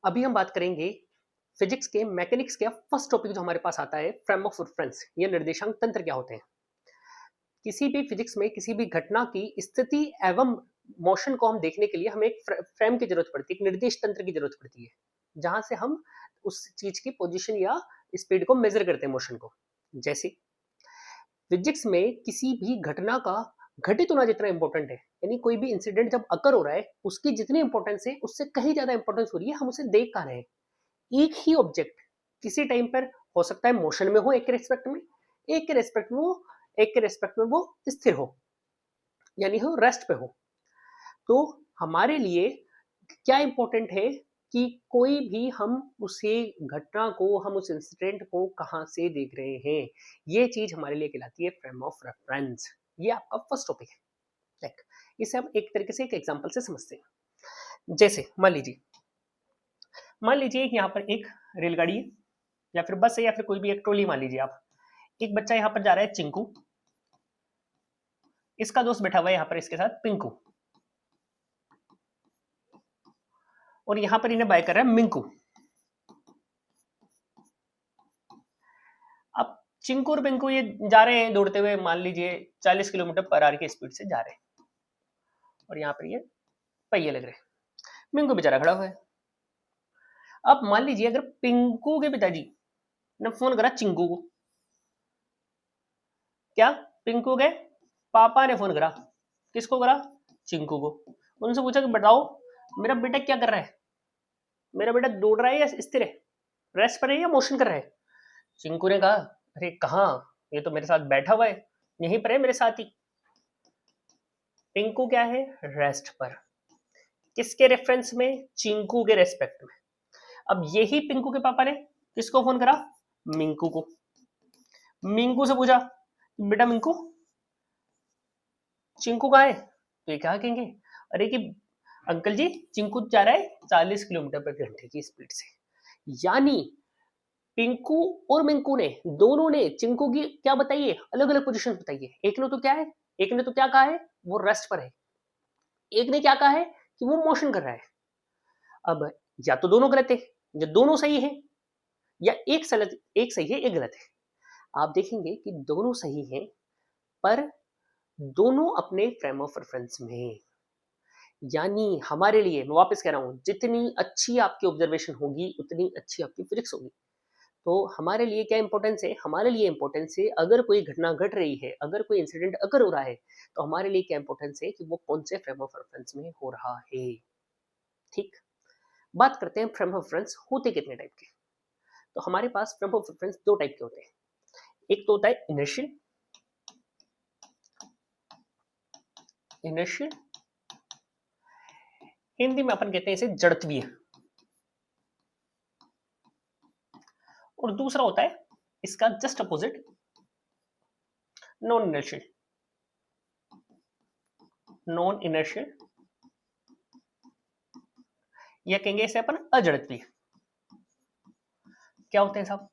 अभी हम बात करेंगे फिजिक्स के मैकेनिक्स के फर्स्ट टॉपिक जो हमारे पास आता है, फ्रेम ऑफ रेफरेंस या निर्देशांक तंत्र क्या होते हैं। किसी भी फिजिक्स में किसी भी घटना की स्थिति एवं मोशन को हम देखने के लिए हमें एक फ्रेम की जरूरत पड़ती है, एक निर्देश तंत्र की जरूरत पड़ती है, जहां से हम उस चीज की पोजीशन या स्पीड को मेजर करते हैं, मोशन को। जैसे फिजिक्स में किसी भी घटना का घटित होना जितना इंपॉर्टेंट है, यानी कोई भी इंसिडेंट जब अकर हो रहा है उसकी जितनी इंपॉर्टेंस है उससे कहीं ज्यादा इंपॉर्टेंस हो रही है, हम उसे देख पा रहे हैं। एक ही ऑब्जेक्ट किसी टाइम पर हो सकता है मोशन में हो, एक के रेस्पेक्ट में, एक के रेस्पेक्ट में वो एक के रेस्पेक्ट में वो स्थिर हो, यानी हो रेस्ट पे हो। तो हमारे लिए क्या इंपॉर्टेंट है कि कोई भी हम उसे घटना को, हम उस इंसिडेंट को कहां से देख रहे हैं, ये चीज हमारे लिए कहलाती है फ्रेम ऑफ रेफरेंस। ये आपका फर्स्ट टॉपिक है। लाइक इसे हम एक तरीके से एक एग्जांपल से समझते हैं। जैसे मान लीजिए यहाँ पर एक रेलगाड़ी है, या फिर बस है, या फिर कोई भी एक ट्रॉली। मान लीजिए आप, एक बच्चा यहाँ पर जा रहा है चिंकू, इसका दोस्त बैठा हुआ है यहाँ पर इसके साथ पिंकू, और यहाँ पर इन्हें बाय कर रहा है मिंकू। अब चिंकू और पिंकू ये जा रहे हैं दौड़ते हुए, मान लीजिए 40 किलोमीटर पर आवर की स्पीड से जा रहे हैं, और यहाँ पर ये पहिए लग रहे हैं। मिंकू बेचारा खड़ा हुआ है। अब मान लीजिए अगर पिंकू के पिताजी ने फोन करा चिंकू को, क्या पिंकू के पापा ने फोन करा, किसको करा? चिंकू को। उनसे पूछा कि बताओ मेरा बेटा क्या कर रहा है, मेरा बेटा दौड़ रहा है या स्थिर है, रेस्ट पर है या मोशन कर रहा है? चिंकू ने कहा, अरे कहाँ, ये तो मेरे साथ बैठा हुआ है, यहीं पर है मेरे साथ ही। पिंकू क्या है? रेस्ट पर। किसके रेफरेंस में? चिंकू के रेस्पेक्ट में। अब यही पिंकू के पापा ने किसको फोन करा? मिंकू को। मिंकू से पूछा, बेटा मिंकू, चिंकू कहाँ है? तो ये क्या कहेंगे, अरे कि अंकल जी चिंकू जा रहा है 40 किलोमीटर प्रति घंटे की स्पीड से। यानी पिंकू और मिंकू ने, दोनों ने चिंकू की क्या बताई है? अलग अलग पोजीशन बताई है। एक ने तो क्या है, एक ने तो क्या कहा है, वो रेस्ट पर है। एक ने क्या कहा है कि वो मोशन कर रहा है। अब या तो दोनों गलत है, या दोनों सही है, या एक सही है, एक गलत है। आप देखेंगे कि दोनों सही हैं, पर दोनों अपने फ्रेम ऑफ रेफरेंस में। यानी हमारे लिए, मैं वापस कह रहा हूं, जितनी अच्छी आपकी ऑब्जर्वेशन होगी उतनी अच्छी आपकी फिजिक्स होगी। तो हमारे लिए क्या इंपॉर्टेंस है? हमारे लिए इंपॉर्टेंस है, अगर कोई घटना घट रही है, अगर कोई इंसिडेंट अगर हो रहा है, तो हमारे लिए क्या इंपॉर्टेंस है कि वो कौन से फ्रेम ऑफ रेफरेंस में हो रहा है। ठीक, बात करते हैं फ्रेम ऑफ रेफरेंस होते कितने टाइप के। तो हमारे पास फ्रेम ऑफ रेफरेंस दो टाइप के होते हैं। एक तो होता है इनर्शियल। इनर्शियल हिंदी में अपन कहते हैं इसे जड़त्वीय। और दूसरा होता है इसका just opposite, non inertial. Non inertial या कहेंगे इसे अपन अजड़त्वीय। क्या होते हैं साहब?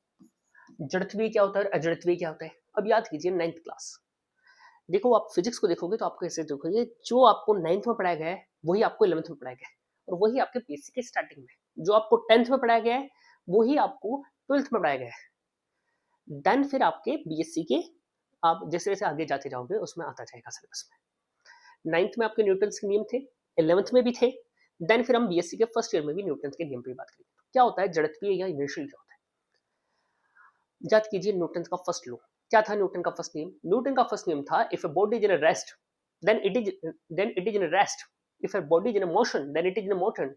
जड़त्वीय क्या होता है, अजड़त्वीय क्या होता है? अब याद कीजिए 9th क्लास। देखो आप फिजिक्स को देखोगे तो आपको ऐसे देखोगे, जो आपको 9th में पढ़ाया गया है वही आपको 11th में पढ़ाया गया है, और वही आपके बीएससी के स्टार्टिंग में। जो आपको 10th में पढ़ाया गया है वही आपको 12th में पढ़ाया गया है। देन फिर आपके बीएससी के, आप जैसे जैसे आगे जाते जाओगे उसमें आता जाएगा सिलेबस में। 9th में आपके न्यूटन के नियम थे, 11th में भी थे। देन फिर हम बीएससी के फर्स्ट ईयर में भी न्यूटन के नियम पर बात करेंगे। क्या होता है जड़त्वीय या इनर्शियल क्या होता है? याद कीजिए न्यूटन का फर्स्ट लॉ। क्या था न्यूटन का फर्स्ट नियम? न्यूटन का फर्स्ट नियम था, if a body is in a rest then it is in a rest, if a body is in a motion then it is in a motion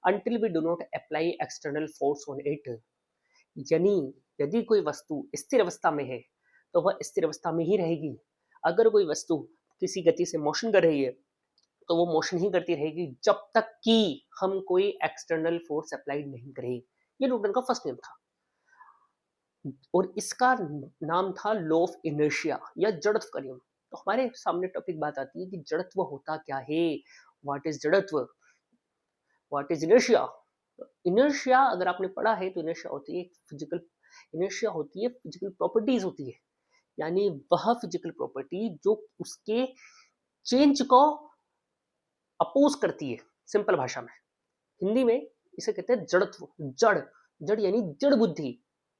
until we do not apply external force on it। यानी यदि कोई वस्तु स्थिर अवस्था में है तो वह स्थिर अवस्था में ही रहेगी। अगर कोई वस्तु किसी गति से मोशन कर रही है तो वो मोशन ही करती रहेगी जब तक कि हम कोई एक्सटर्नल फोर्स अप्लाई नहीं करें। ये न्यूटन का फर्स्ट नियम था, और इसका नाम था लॉ ऑफ इनर्शिया या जड़त्व का नियम। तो हमारे सामने टॉपिक बात आती है कि जड़त्व होता क्या है, व्हाट इज जड़त्व, व्हाट इज इनर्शिया। इनर्शिया अगर आपने पढ़ा है तो इनर्शिया होती है फिजिकल, इनर्शिया होती है फिजिकल प्रॉपर्टीज होती है, यानी वह फिजिकल प्रॉपर्टी जो उसके चेंज को अपोज करती है। सिंपल भाषा में, हिंदी में इसे कहते हैं जड़त्व। जड़, जड़ यानी जड़ बुद्धि।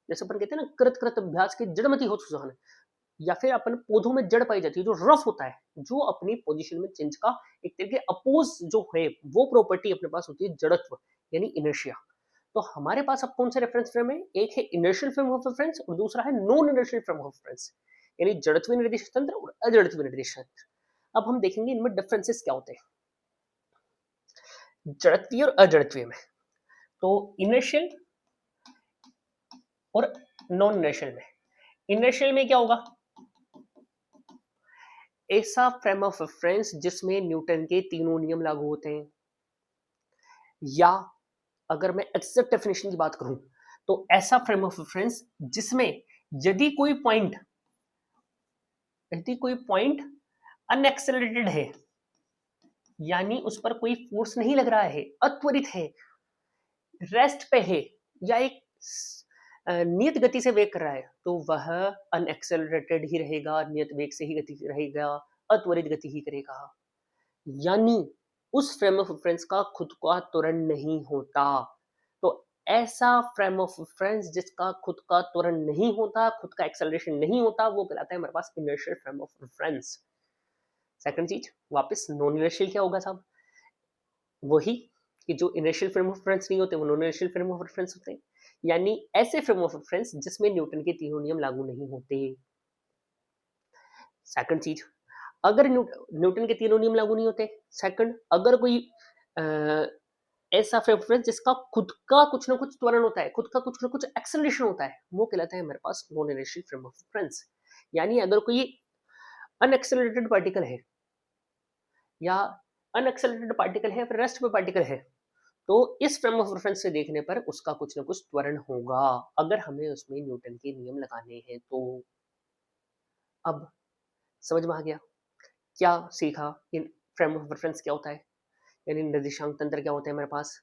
जैसे अपन कहते हैं ना, कृत कृत अभ्यास की जड़मति हो सुजान। या फिर अपन पौधों में जड़ पाई जाती है, जो रफ होता है, जो अपनी पोजीशन में चेंज का एक तरीके अपोज जो है, वो प्रॉपर्टी अपने पास होती है जड़त्व यानी इनर्शिया। तो हमारे पास अब कौन से रेफरेंस फ्रेम है? एक है इनर्शियल फ्रेम ऑफ रेफरेंस और दूसरा है non inertial frame of reference, यानी जड़त्व निर्देश तंत्र और अजड़त्व निर्देश तंत्र। अब हम देखेंगे इनमें डिफरेंसेस क्या होते हैं जड़त्वीय और अजड़त्वीय में। तो इनर्शियल और नॉन इनर्शियल में, इनर्शियल में क्या होगा? ऐसा फ्रेम ऑफ रेफरेंस जिसमें न्यूटन के तीनों नियम लागू होते हैं, या अगर मैं एग्जैक्ट डेफिनेशन की बात करूं तो ऐसा फ्रेम ऑफ रेफरेंस जिसमें यदि कोई पॉइंट अनएक्सेलरेटेड है, यानी उस पर कोई फोर्स नहीं लग रहा है, अत्वरित है, रेस्ट पे है, या एक नियत गति से वेग कर रहा है, तो वह अनएक्सेलरेटेड ही रहेगा, नियत वेग से ही गति रहेगा, अत्वरित गति ही करेगा। यानी उस फ्रेम ऑफ रेफरेंस का खुद का त्वरण नहीं होता। तो ऐसा फ्रेम ऑफ रेफरेंस जिसका खुद का त्वरण नहीं होता, खुद का एक्सेलरेशन नहीं होता, वो कहलाता है हमारे पास inertial frame of reference. Second चीज, वापस नॉन इनर्शियल क्या होगा साहब? वही कि जो इनर्शियल फ्रेम ऑफ रेफरेंस नहीं होते वो non inertial frame of reference होते हैं, यानी ऐसे फ्रेम ऑफ रेफरेंस जिसमें न्यूटन के तीनों नियम लागू नहीं होते। सेकंड चीज, अगर न्यूटन के तीनों नियम लागू नहीं होते, सेकंड अगर कोई ऐसा फ्रेम ऑफ रेफरेंस जिसका खुद का कुछ ना कुछ त्वरण होता है, खुद का कुछ ना कुछ एक्सेलरेशन होता है, वो कहलाता है हमारे पास non inertial frame of reference. यानी अगर कोई अनएक्सेलरेटेड पार्टिकल है, या अनएक्सेलरेटेड पार्टिकल है फिर रेस्ट पे पार्टिकल है, तो इस फ्रेम ऑफ रेफरेंस से देखने पर उसका कुछ ना कुछ त्वरण होगा, अगर हमें उसमें न्यूटन के नियम लगाने हैं तो। अब समझ में आ गया क्या सीखा? इन फ्रेम ऑफ रेफरेंस क्या होता है, यानी निर्देशांक तंत्र क्या होता है हमारे पास।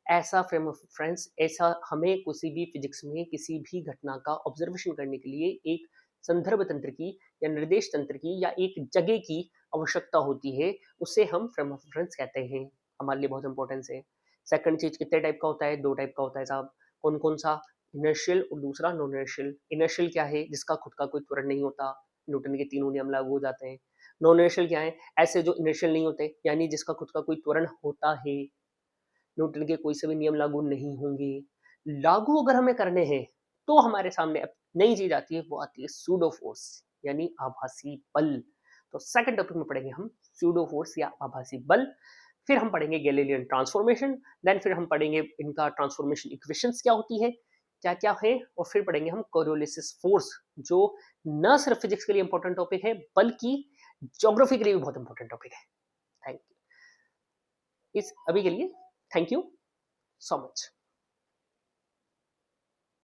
ऐसा फ्रेम ऑफ रेफरेंस, ऐसा हमें किसी भी फिजिक्स में किसी भी घटना का ऑब्जर्वेशन करने के लिए एक संदर्भ तंत्र की या निर्देश तंत्र की या एक जगह की आवश्यकता होती है, उसे हम फ्रेम ऑफ रेफरेंस कहते हैं। हमारे लिए बहुत इंपॉर्टेंस है। सेकंड चीज, कितने टाइप का होता है? दो टाइप का होता है साहब। कौन कौन सा? इनर्शियल और दूसरा नॉन इनर्शियल। इनर्शियल क्या है? जिसका खुद का कोई त्वरण नहीं होता, न्यूटन के तीनों नियम लागू हो जाते हैं। नॉन इनर्शियल क्या है? ऐसे जो इनर्शियल नहीं होते, यानी जिसका खुद का कोई त्वरण होता है, न्यूटन के कोई से भी नियम लागू नहीं होंगे। लागू अगर हमें करने हैं तो हमारे सामने अब नई चीज आती है, वो आती है सूडो फोर्स यानी आभासी बल। तो सेकंड टॉपिक में पढ़ेंगे हम सूडो फोर्स या आभासी बल। फिर हम पढ़ेंगे गैलीलियन ट्रांसफॉर्मेशन, देन फिर हम पढ़ेंगे इनका ट्रांसफॉर्मेशन इक्वेशंस क्या होती है, क्या क्या है, और फिर पढ़ेंगे हम कोरियोलिसिस फोर्स, जो न सिर्फ फिजिक्स के लिए इंपॉर्टेंट टॉपिक है बल्कि ज्योग्राफी के लिए भी बहुत इंपॉर्टेंट टॉपिक है। Thank you. इस अभी के लिए थैंक यू so much.